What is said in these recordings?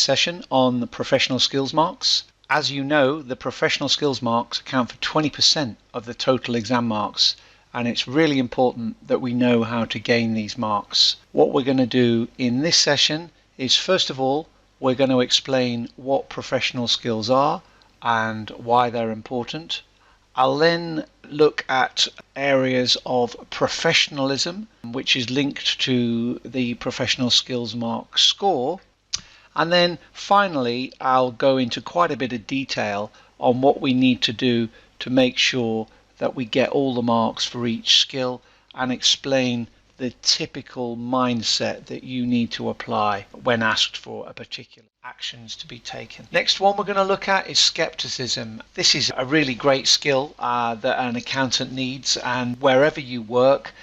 session on the professional skills marks. As you know, the professional skills marks account for 20% of the total exam marks, and it's really important that we know how to gain these marks. What we're going to do in this session is, first of all, we're going to explain what professional skills are and why they're important. I'll then look at areas of professionalism, which is linked to the professional skills mark score. And then finally, I'll go into quite a bit of detail on what we need to do to make sure that we get all the marks for each skill, and explain the typical mindset that you need to apply when asked for a particular actions to be taken. Next one we're going to look at is skepticism. This is a really great skill that an accountant needs, and wherever you work,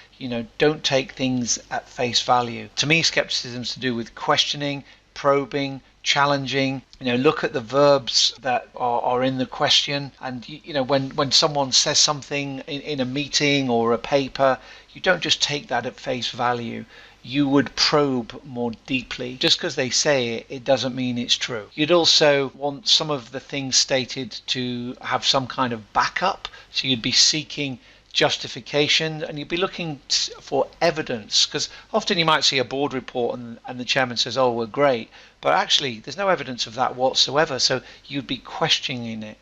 don't take things at face value. To me, skepticism is to do with questioning, probing, challenging. Look at the verbs that are in the question, and when someone says something in a meeting or a paper, you don't just take that at face value. You would probe more deeply. Just because they say it, it doesn't mean it's true. You'd also want some of the things stated to have some kind of backup, so you'd be seeking justification, and you'd be looking for evidence, because often you might see a board report and the chairman says, oh, we're great, but actually there's no evidence of that whatsoever, so you'd be questioning it.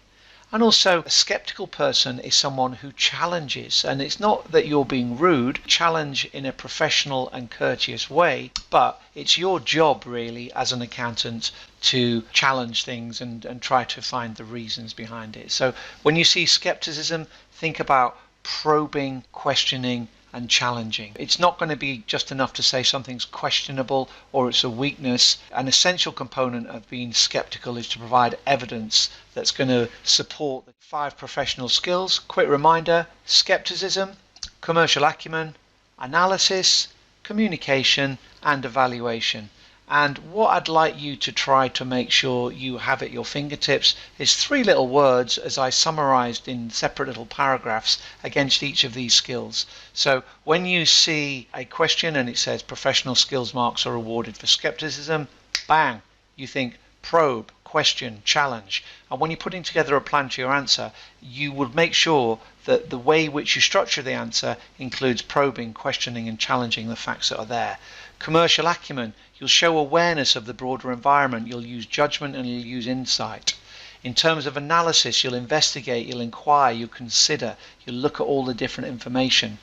And also, a skeptical person is someone who challenges, and it's not that you're being rude. Challenge in a professional and courteous way, but it's your job really as an accountant to challenge things and try to find the reasons behind it. So when you see skepticism, think about probing, questioning and challenging. It's not going to be just enough to say something's questionable or it's a weakness. An essential component of being skeptical is to provide evidence that's going to support the 5 professional skills. Quick reminder: skepticism, commercial acumen, analysis, communication and evaluation. And what I'd like you to try to make sure you have at your fingertips is 3 little words, as I summarized in separate little paragraphs against each of these skills. So when you see a question and it says professional skills marks are awarded for skepticism, bang, you think probe, question, challenge. And when you're putting together a plan to your answer, you would make sure that the way which you structure the answer includes probing, questioning and challenging the facts that are there. Commercial acumen: you'll show awareness of the broader environment, you'll use judgment and you'll use insight. In terms of analysis, you'll investigate, you'll inquire, you'll consider, you'll look at all the different information.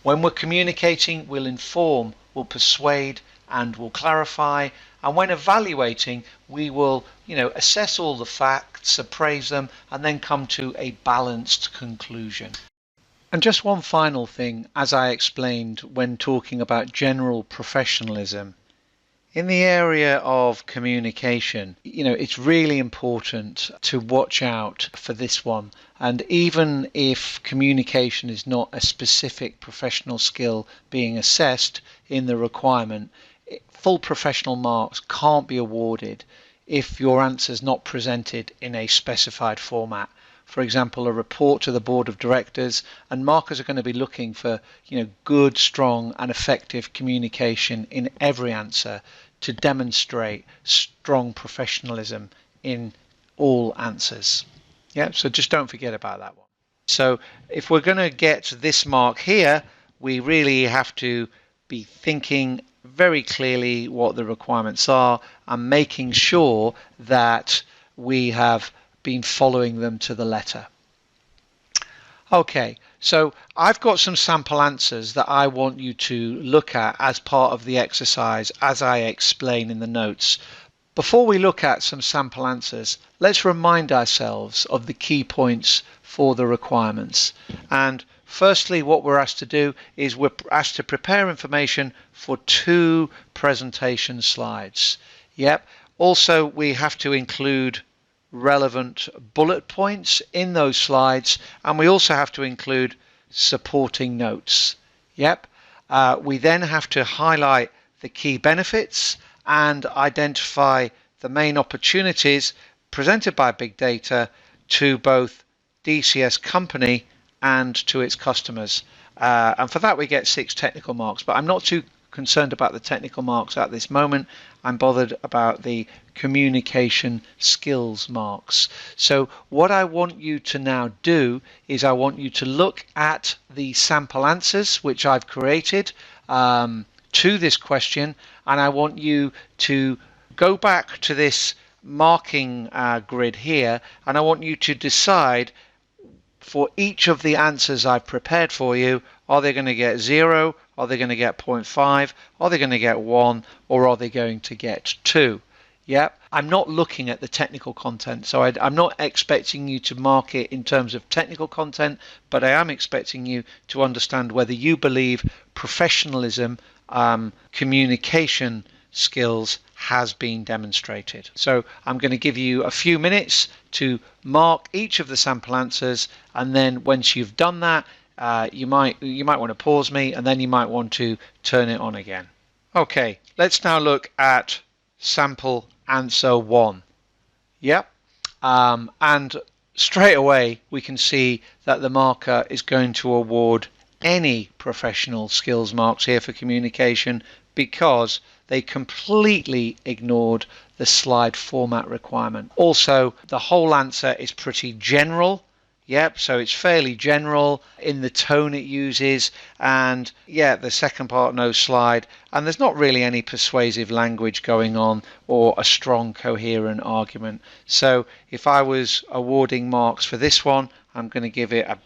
When we're communicating, we'll inform, we'll persuade and we'll clarify. And when evaluating, we will assess all the facts, appraise them and then come to a balanced conclusion. And just one final thing, as I explained when talking about general professionalism, in the area of communication, it's really important to watch out for this one. And even if communication is not a specific professional skill being assessed in the requirement, full professional marks can't be awarded if your answer is not presented in a specified format. For example, a report to the board of directors, and markers are going to be looking for good, strong and effective communication in every answer to demonstrate strong professionalism in all answers. So just don't forget about that one. So if we're going to get this mark here, we really have to be thinking very clearly what the requirements are and making sure that we have been following them to the letter. Okay, so I've got some sample answers that I want you to look at as part of the exercise as I explain in the notes. Before we look at some sample answers, let's remind ourselves of the key points for the requirements. And firstly, what we're asked to do is we're asked to prepare information for 2 presentation slides. Also, we have to include relevant bullet points in those slides, and we also have to include supporting notes. We then have to highlight the key benefits and identify the main opportunities presented by big data to both DCS company and to its customers. And for that we get 6 technical marks, but I'm not too concerned about the technical marks at this moment. I'm bothered about the communication skills marks. So what I want you to now do is I want you to look at the sample answers which I've created to this question, and I want you to go back to this marking grid here, and I want you to decide for each of the answers I've prepared for you, are they going to get 0, are they going to get 0.5, are they going to get 1, or are they going to get 2? Yep, I'm not looking at the technical content, so I'm not expecting you to mark it in terms of technical content, but I am expecting you to understand whether you believe professionalism, communication skills has been demonstrated. So I'm going to give you a few minutes to mark each of the sample answers, and then once you've done that, you might want to pause me, and then you might want to turn it on again. Okay, let's now look at sample answer 1. Yep, and straight away we can see that the marker is going to award any professional skills marks here for communication because they completely ignored the slide format requirement. Also, the whole answer is pretty general. Yep, so it's fairly general in the tone it uses, and yeah, the second part, no slide, and there's not really any persuasive language going on or a strong coherent argument. So if I was awarding marks for this one, I'm going to give it a bit